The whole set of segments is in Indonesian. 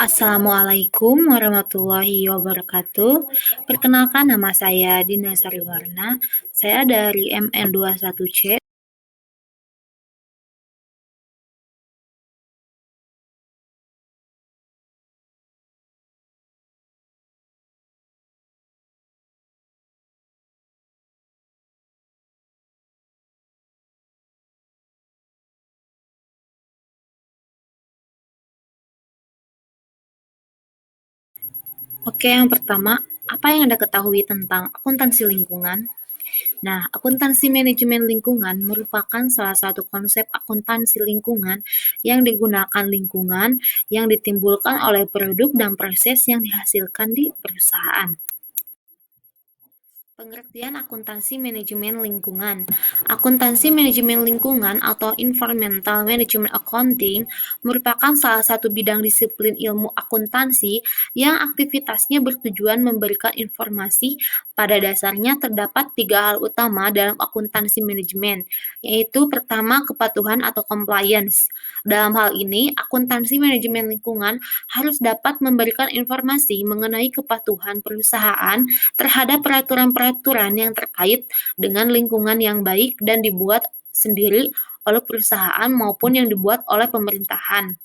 Assalamualaikum warahmatullahi wabarakatuh. Perkenalkan, nama saya Dina Sariwarna. Saya dari MN21C. Oke, yang pertama, apa yang Anda ketahui tentang akuntansi lingkungan? Nah, akuntansi manajemen lingkungan merupakan salah satu konsep akuntansi lingkungan yang digunakan lingkungan yang ditimbulkan oleh produk dan proses yang dihasilkan di perusahaan. Pengertian akuntansi manajemen lingkungan. Akuntansi manajemen lingkungan atau Environmental Management Accounting merupakan salah satu bidang disiplin ilmu akuntansi yang aktivitasnya bertujuan memberikan informasi. Pada dasarnya terdapat 3 hal utama dalam akuntansi manajemen, yaitu pertama, kepatuhan atau compliance. Dalam hal ini, akuntansi manajemen lingkungan harus dapat memberikan informasi mengenai kepatuhan perusahaan terhadap peraturan-peraturan yang terkait dengan lingkungan yang baik dan dibuat sendiri oleh perusahaan maupun yang dibuat oleh pemerintahan.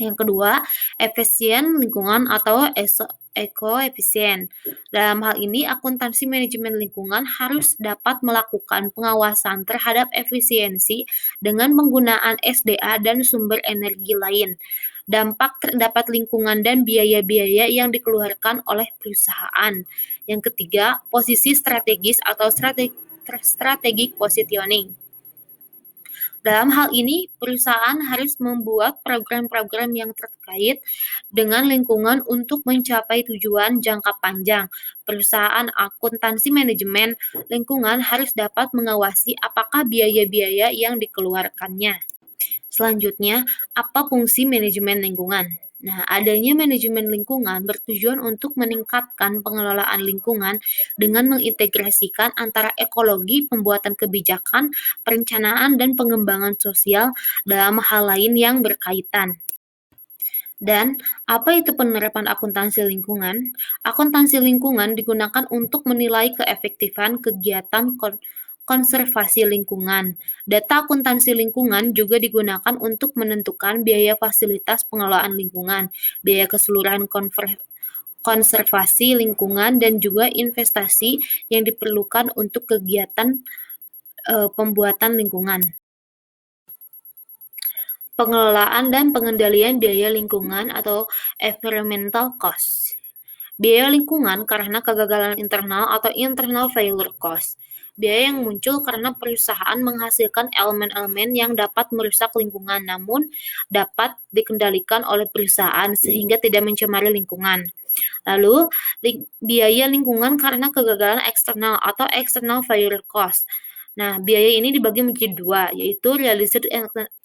Yang kedua, efisien lingkungan atau ekoefisien. Dalam hal ini, akuntansi manajemen lingkungan harus dapat melakukan pengawasan terhadap efisiensi dengan penggunaan SDA dan sumber energi lain. Dampak terdapat lingkungan dan biaya-biaya yang dikeluarkan oleh perusahaan. Yang ketiga, posisi strategis atau strategic positioning. Dalam hal ini, perusahaan harus membuat program-program yang terkait dengan lingkungan untuk mencapai tujuan jangka panjang. Perusahaan akuntansi manajemen lingkungan harus dapat mengawasi apakah biaya-biaya yang dikeluarkannya. Selanjutnya, apa fungsi manajemen lingkungan? Nah, adanya manajemen lingkungan bertujuan untuk meningkatkan pengelolaan lingkungan dengan mengintegrasikan antara ekologi, pembuatan kebijakan, perencanaan, dan pengembangan sosial dalam hal lain yang berkaitan. Dan apa itu penerapan akuntansi lingkungan? Akuntansi lingkungan digunakan untuk menilai keefektifan kegiatan konservasi lingkungan. Data akuntansi lingkungan juga digunakan untuk menentukan biaya fasilitas pengelolaan lingkungan, biaya keseluruhan konservasi lingkungan, dan juga investasi yang diperlukan untuk kegiatan pembuatan lingkungan. Pengelolaan dan pengendalian biaya lingkungan atau environmental cost. Biaya lingkungan karena kegagalan internal atau internal failure cost. Biaya yang muncul karena perusahaan menghasilkan elemen-elemen yang dapat merusak lingkungan namun dapat dikendalikan oleh perusahaan sehingga tidak mencemari lingkungan. Lalu, biaya lingkungan karena kegagalan eksternal atau external failure cost. Nah, biaya ini dibagi menjadi dua, yaitu realized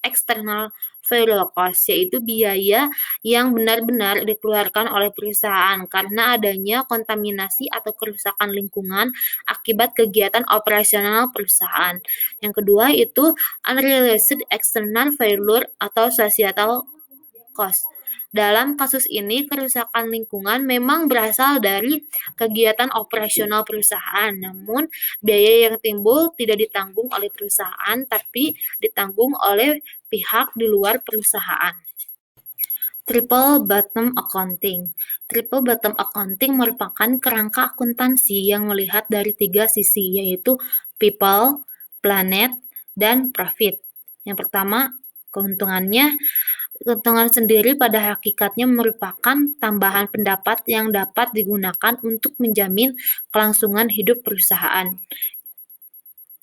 external failure cost, yaitu biaya yang benar-benar dikeluarkan oleh perusahaan karena adanya kontaminasi atau kerusakan lingkungan akibat kegiatan operasional perusahaan. Yang kedua itu unrealized external failure atau societal cost. Dalam kasus ini, kerusakan lingkungan memang berasal dari kegiatan operasional perusahaan, namun biaya yang timbul tidak ditanggung oleh perusahaan, tapi ditanggung oleh pihak di luar perusahaan. Triple Bottom Accounting. Triple Bottom Accounting merupakan kerangka akuntansi yang melihat dari 3 sisi, yaitu people, planet, dan profit. Yang pertama, keuntungannya. Keuntungan sendiri pada hakikatnya merupakan tambahan pendapat yang dapat digunakan untuk menjamin kelangsungan hidup perusahaan.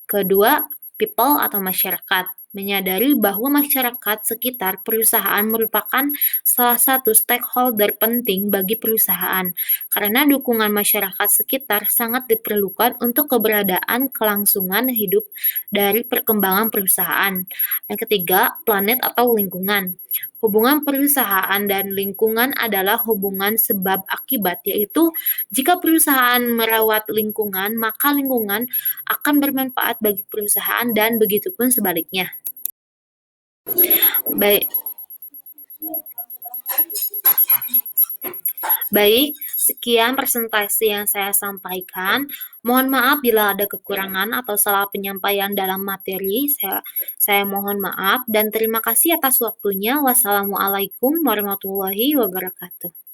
Kedua, people atau masyarakat. Menyadari bahwa masyarakat sekitar perusahaan merupakan salah satu stakeholder penting bagi perusahaan, karena dukungan masyarakat sekitar sangat diperlukan untuk keberadaan kelangsungan hidup dari perkembangan perusahaan. Yang ketiga, planet atau lingkungan. Hubungan perusahaan dan lingkungan adalah hubungan sebab akibat, yaitu jika perusahaan merawat lingkungan, maka lingkungan akan bermanfaat bagi perusahaan dan begitu pun sebaliknya. Baik. Baik, sekian presentasi yang saya sampaikan. Mohon maaf bila ada kekurangan atau salah penyampaian dalam materi. Saya mohon maaf dan terima kasih atas waktunya. Wassalamualaikum warahmatullahi wabarakatuh.